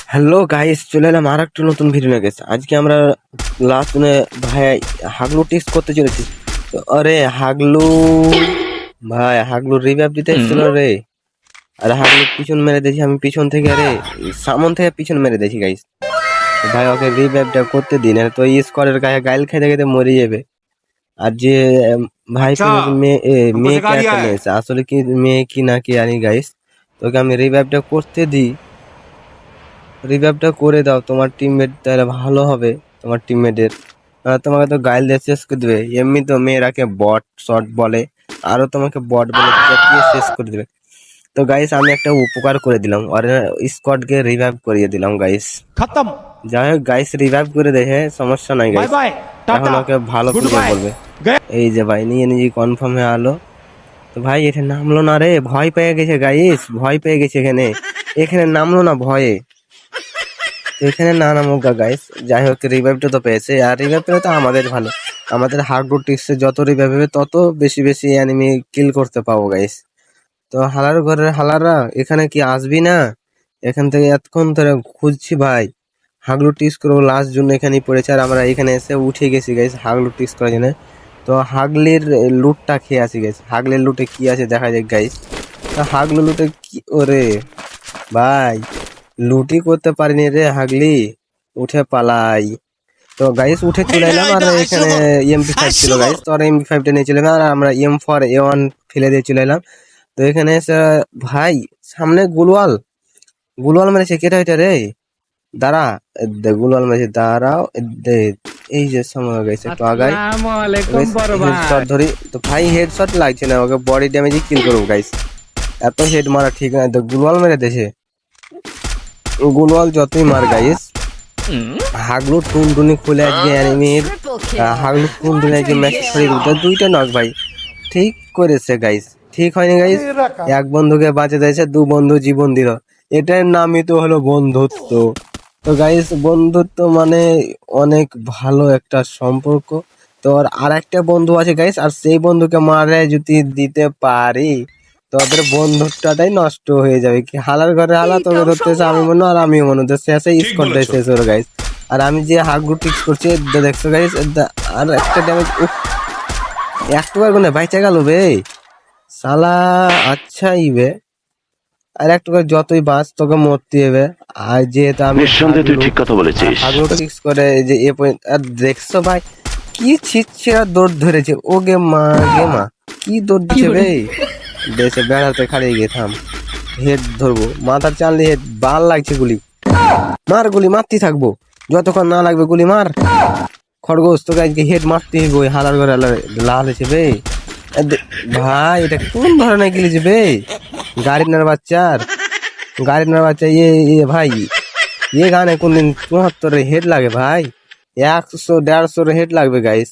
Hello guys, চলে এলাম আর একটা নতুন ভিডিও নিয়ে গেছে। আজকে আমরা লাস্ট ভাই হাগলু টেস্ট করতে চলেছি। তো আরে হাগলু ভাই, হাগলু রিভাইভ দিতে এসেছিল রে। আরে হাগলু পিছন মেরে দিয়েছি আমি, পিছন থেকে আরে সামন থেকে পিছন মেরে দিয়েছি গাইস। তো ভাই ওকে রিভাইভটা করতে দিন, আর তো স্কোয়াডের গায়ে গাইল খেতে খেতে মরে যাবে। আর যে ভাই अच्छा মেয়ে हमको सिखा दिया ক্যারেক্টার है। নিয়েছে, আসলে কি মেয়ে কি না কি জানি গাইস। তোকে আমি রিভাইভটা করতে দিই, রিভাইভটা করে দাও, তোমার টিমমেট তাহলে ভালো হবে। তোমার টিমমেটের তোমাকে তো গাইল দিয়ে শেষ করে দেবে। এমনি তো মেয়েরাকে বট শট বলে, আরো তোমাকে বট বলে চেঁচিয়ে শেষ করে দেবে। তো গাইস আমি একটা উপকার করে দিলাম, আর স্কোয়াডকে রিভাইভ করিয়ে দিলাম গাইস। खत्म। যাই হোক গাইস, রিভাইভ করে দেখে সমস্যা নাই बाय গাইস। बाय এখন टाटा ওকে ভালো गुड প্লেয়ার बाय বলবে। गए। এই যে ভাই নিয়ে নিজে কনফার্ম হয়ে আলো। তো ভাই এটা নামলো না রে, ভয় পেয়ে গেছে গাইস, ভয় পেয়ে গেছে। এখানে এখানে নামলো না ভয়ে। তো এখানে না নামুক গাইস, যাই হোক রিভাইভটা তো পেয়েছে, আর রিভাইভ পেলে তো আমাদের ভালো। আমাদের হার্ডবোর্ড টিক্সে যত রিভাইভ হবে তত বেশি বেশি এনিমি কিল করতে পাবো গাইস। তো হালার ঘরের হালাররা এখানে কি আসবি না? এখান থেকে এতক্ষণ ধরে খুঁজছি ভাই, হাগলু টিক্স করবো লাস্ট জন্য এখানেই পড়েছে, আর আমরা এখানে এসে উঠে গেছি গাইস হাগলু টিক্স করার জন্য। তো হাগলির লুটটা খেয়ে আসি গাইস, হাগলির লুটে কি আছে দেখা যাক গাইস। তো হাগলু লুটে কি ওরে ভাই, লুটি করতে পারিনি রে হাগলি, উঠে পালাই। তো গাইস উঠে চলে এলাম, আর এখানে এমপি 5 ছিল গাইস, তো আর এমপি 5টা নিয়ে চলে এলাম, আর আমরা M4A1 ফেলে দিয়ে চলে এলাম। তো এখানে এসে ভাই সামনে গুলওয়াল, গুলওয়াল মেরেছে, কেটা এটা রে? দাঁড়া, গুলওয়াল মেরেছে, দাঁড়াও এই যে সময় গেছে একটু আগাই अस्सलामुअलैकुम बड़ হেডশট भाई। ধরি। তো ভাই হেডশট লাগছে না, ওকে বডি ড্যামেজই কিল করবো গাইস। এত হেড মারা ঠিক না, তো গুলওয়াল মেরে দেছে। গুলওয়াল যতই মার গাইস, হাগলু টুনটুনি খুলে আজকে এনিমির হাগলু টুনটুনি আজকে ম্যাচ ছড়িয়ে দিল। দুইটা নক ভাই, ঠিক করেছে গাইস। ঠিক হয়নি গাইস, এক বন্ধুকে বাঁচে দিয়েছে, দু বন্ধু জীবন দিল। এটার নামই তো হলো বন্ধুত্ব। তো গাইস বন্ধুত্ব মানে অনেক ভালো একটা সম্পর্ক। তো আর একটা বন্ধু আছে গাইস, আর সেই বন্ধুকে মারে যদি দিতে পারি তো ওদের বন্ধুত্বটাই নষ্ট হয়ে যাবে। কি হালার ঘরে হালা, তোকে ধরতেছে আমি মনে, আর আমিও মনে, তো শেষে স্কোরটাই শেষ হলো গাইস। আর আমি যে হাগু টিক্স করছি দেখছো গাইস, আর একটা ড্যামেজ একটু আর গুনে বাইচা গেল বে সালা। আচ্ছা ইবে আর একটু করে যতই বাঁচ তোকে মরতে হবে। আর যেহেতু আমি নিঃসন্দেহে তুই ঠিক কথা বলেছিস। হাগলু টিক্স করে এই যে এ পর্যন্ত, আর দেখছো ভাই কি ছিচ্ছিরা দৌড় ধরেছে। ও গে মা গে মা, কি দৌড় দিচ্ছে বে। দেশে বেড়াতে খালিয়ে গিয়ে থাম, হেড ধরবো, মাথার চাললে হেড বাল লাগছে। গুলি মার, গুলি মারতে থাকবো যতক্ষণ না লাগবে, গুলি মার। খরগোশ তোকে আজকে হেড মারতে হইব, ওই হালার ঘরে লাল হয়েছে বে। ভাই এটা কোন ধরনের গিলেছে বে, গাড়ির বাচ্চার, গাড়ির বাচ্চা। ভাই গানে কোনদিন 74 হেড লাগে ভাই, 100 150 হেড লাগবে গাইস।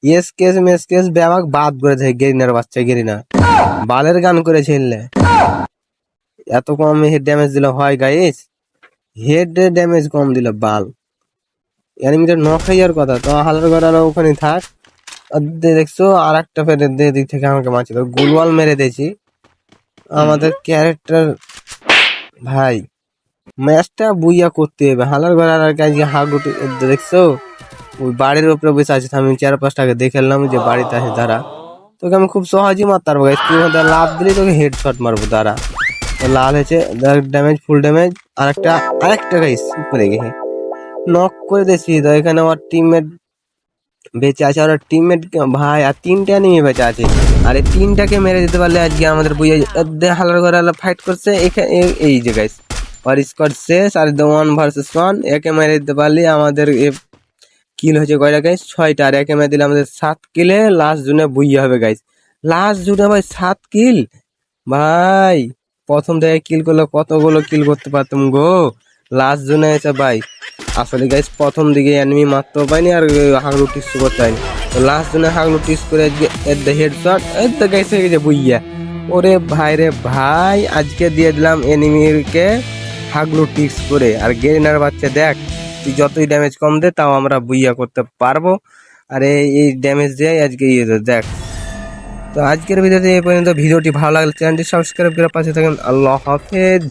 এস কেস মেস কেস ব্যাপাক বাদ করে দেয় গেরিনার বাচ্চা, গেরিনা বালের গান করে ছেলে। এত কম হেড ড্যামেজ দিলে হয় গাইস, হেড ড্যামেজ কম দিলে বাল। এনিমিটা নক হয়ে যাওয়ার কথা। তো হালার ঘরে ওখানে থাক। আর দেখছো আর একটা ফের দিক থেকে আমাকে মারছিল, গোলওয়াল মেরে দিয়েছি। আমাদের ক্যারেক্টার ভাই ম্যাচটা বুইয়া করতে হবে। হালার ঘরে আর আজকে হাগুটি দেখছো, ওই বাড়ির উপরে বসে আছে। আমি 4-5টাকে দেখে এলাম যে বাড়িতে আছে দাঁড়া, তোকে আমি খুব সহজেই মারতে পারবো গাইস। তুই মধ্যে লাভ দিলে তোকে হেডশট মারবো দাঁড়া। তো লাল হয়েছে, ড্যামেজ ফুল ড্যামেজ। আরেকটা গাইস উপরে গেছে, নক করে দিয়েছি। তো এখানে আমার টিমমেট বেঁচে আছে, আর টিমমেট ভাই আর 3টা নিয়ে বেঁচে আছে। আর এই 3টাকে মেরে দিতে পারলে আজকে আমাদের বুঝে হালার ঘরে ফাইট করছে এখানে। এই যে গাইস আর স্কোয়াড শেষ, আর 1 ভার্সেস 1 একে মেরে দিতে পারলে আমাদের কিল হয়েছে কয়টা গাইস, 6টা। আর একে মেরে দিলে আমাদের 7 কিলে লাস্ট জুনে বুইয়া হবে গাইস। লাস্ট জুনে ভাই 7 কিল ভাই, প্রথম থেকে কিল করলে কতগুলো কিল করতে পারতাম গো। লাস্ট জুনে এসে ভাই আসলে গাইস প্রথম দিকে এনিমি মারতেও পাইনি, আর হাগলু টিক্স করতে পারিনি। তো লাস্ট জন্য হাগলু টিক্স করে আজকে এর দ্য হেডশট, এর দ্য গাইস হয়ে গেছে বুইয়া। ওরে ভাই রে ভাই, আজকে দিয়ে দিলাম এনিমিকে হাগলু টিক্স করে। আর গেরিনার বাচ্চা দেখ, তুই যতই ড্যামেজ কম দে তাও আমরা বুইয়া করতে পারবো। আর এই ড্যামেজ দিয়ে আজকে দেখ। তো আজকের ভিডিওতে এই পর্যন্ত। ভিডিওটি ভালো লাগলে চ্যানেলটি সাবস্ক্রাইব করে পাশে থাকেন। আল্লাহ হাফেজ।